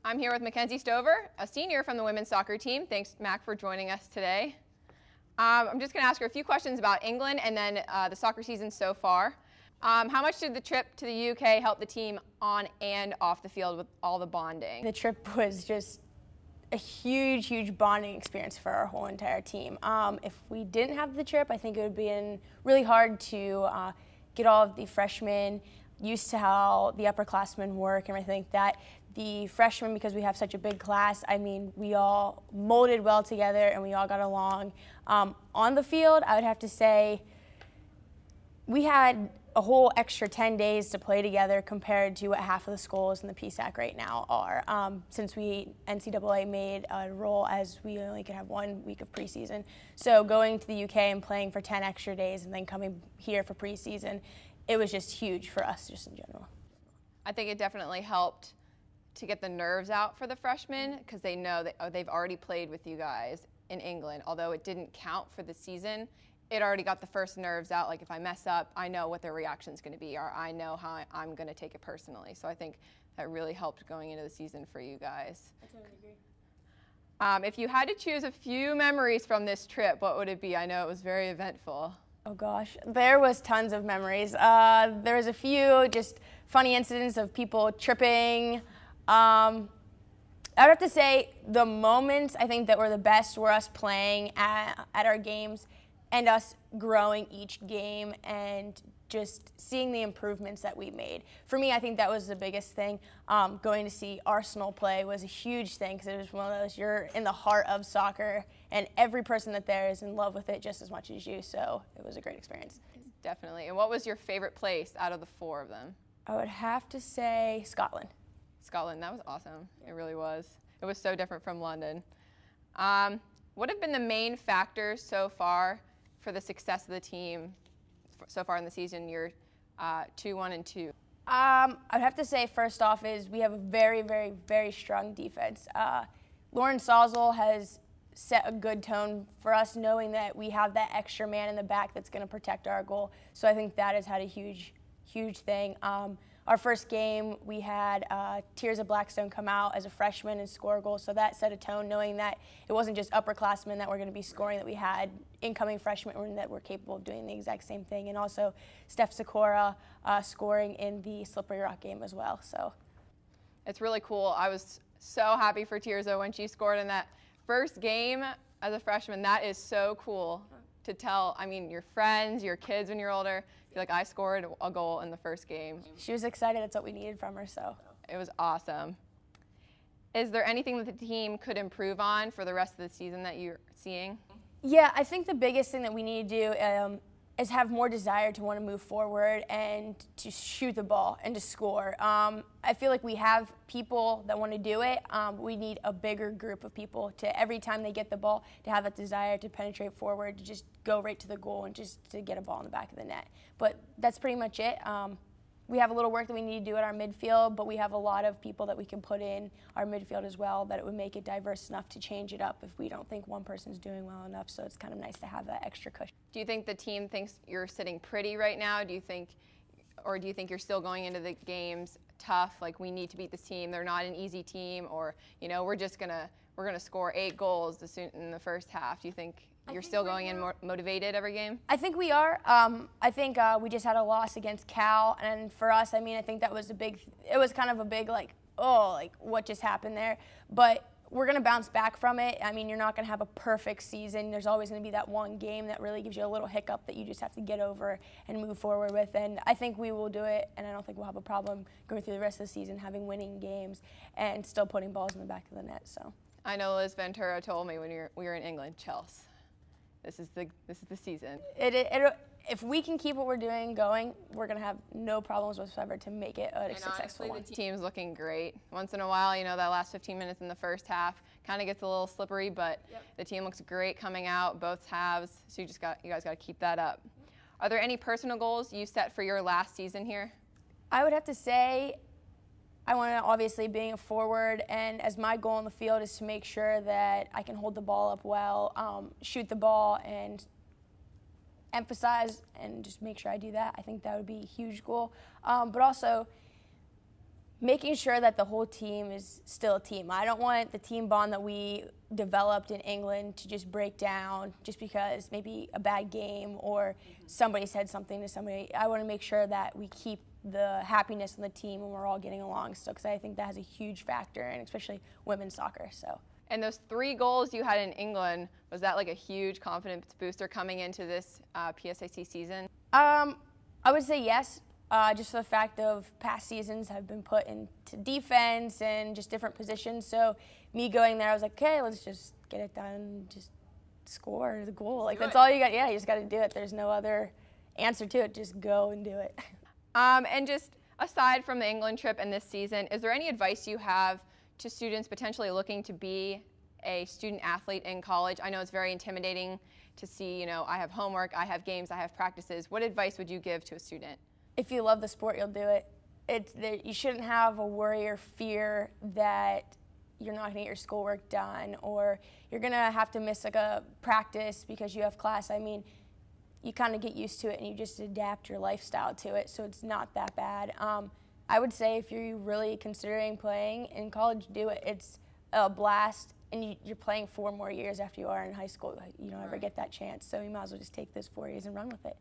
I'm here with Makenzie Stover, a senior from the women's soccer team. Thanks, Mac, for joining us today. I'm just going to ask her a few questions about England and then the soccer season so far. How much did the trip to the UK help the team on and off the field with all the bonding? The trip was just a huge, huge bonding experience for our whole entire team. If we didn't have the trip, I think it would be really hard to get all of the freshmen used to how the upperclassmen work and everything like that. The freshmen, because we have such a big class, I mean, we all molded well together and we all got along. On the field, I would have to say we had a whole extra 10 days to play together compared to what half of the schools in the PSAC right now are. Since NCAA made a rule as we only could have 1 week of preseason. So going to the UK and playing for 10 extra days and then coming here for preseason, it was just huge for us just in general. I think it definitely helped to get the nerves out for the freshmen because they know that they've already played with you guys in England. Although it didn't count for the season, it already got the first nerves out. Like if I mess up, I know what their reaction is going to be, or I know how I'm going to take it personally. So I think that really helped going into the season for you guys. I totally agree. If you had to choose a few memories from this trip, what would it be? I know it was very eventful. Oh gosh, there was tons of memories. There was a few just funny incidents of people tripping. I would have to say the moments I think that were the best were us playing at our games and us growing each game and just seeing the improvements that we made. For me, I think that was the biggest thing. Going to see Arsenal play was a huge thing because it was one of those, you're in the heart of soccer and every person that there is in love with it just as much as you, so it was a great experience. Definitely. And what was your favorite place out of the 4 of them? I would have to say Scotland. Scotland, that was awesome. It really was. It was so different from London. What have been the main factors so far for the success of the team so far in the season? You're 2-1-2. I would have to say first off is we have a very, very, very strong defense. Lauren Sawzell has set a good tone for us, knowing that we have that extra man in the back that's going to protect our goal. So I think that has had a huge, huge thing. Our first game, we had Tirza Blackstone come out as a freshman and score a goal, so that set a tone, knowing that it wasn't just upperclassmen that were going to be scoring, that we had incoming freshmen that were capable of doing the exact same thing, and also Steph Sikora scoring in the Slippery Rock game as well. So it's really cool. I was so happy for Tirza when she scored in that first game as a freshman. That is so cool to tell, I mean, your friends, your kids when you're older, feel like I scored a goal in the first game. She was excited. That's what we needed from her, so. It was awesome. Is there anything that the team could improve on for the rest of the season that you're seeing? Yeah, I think the biggest thing that we need to do is have more desire to want to move forward and to shoot the ball and to score. I feel like we have people that want to do it. We need a bigger group of people to, every time they get the ball, to have that desire to penetrate forward, to just go right to the goal and just to get a ball in the back of the net. But that's pretty much it. We have a little work that we need to do at our midfield, but we have a lot of people that we can put in our midfield as well that it would make it diverse enough to change it up if we don't think one person's doing well enough. So it's kind of nice to have that extra cushion. Do you think the team thinks you're sitting pretty right now? Do you think you're still going into the games tough, like we need to beat this team, they're not an easy team, or we're gonna score 8 goals in the first half? Do you think you're still going in more motivated every game? I think we are. I think we just had a loss against Cal, and for us, I mean, I think that was it was kind of a big what just happened there? But we're going to bounce back from it. I mean, you're not going to have a perfect season. There's always going to be that one game that really gives you a little hiccup that you just have to get over and move forward with, and I think we will do it, and I don't think we'll have a problem going through the rest of the season having winning games and still putting balls in the back of the net. So I know Liz Ventura told me when we were in England, Chelsea, this is the season. If we can keep what we're doing going, we're going to have no problems whatsoever to make it a successful one. The team's looking great. Once in a while, that last 15 minutes in the first half kind of gets a little slippery, but the team looks great coming out, both halves, so you guys got to keep that up. Are there any personal goals you set for your last season here? I would have to say I want to obviously being a forward, and as my goal on the field is to make sure that I can hold the ball up well, shoot the ball, and emphasize and just make sure I do that. I think that would be a huge goal. But also making sure that the whole team is still a team. I don't want the team bond that we developed in England to just break down just because maybe a bad game or somebody said something to somebody. I want to make sure that we keep the happiness on the team and we're all getting along still, because I think that has a huge factor, and especially women's soccer. So. And those 3 goals you had in England, was that like a huge confidence booster coming into this PSIC season? I would say yes. Just for the fact of past seasons have been put into defense and just different positions. So me going there, I was like, okay, let's just get it done, just score the goal. Like, that's all you got. Yeah, you just got to do it. There's no other answer to it. Just go and do it. And just aside from the England trip and this season, is there any advice you have to students potentially looking to be a student athlete in college? I know it's very intimidating to see, you know, I have homework, I have games, I have practices. What advice would you give to a student? If you love the sport, you'll do it. You shouldn't have a worry or fear that you're not going to get your schoolwork done, or you're going to have to miss like a practice because you have class. I mean, you kind of get used to it and you just adapt your lifestyle to it, so it's not that bad. I would say if you're really considering playing in college, do it. It's a blast, and you're playing 4 more years after you are in high school. You don't ever get that chance, so you might as well just take those 4 years and run with it.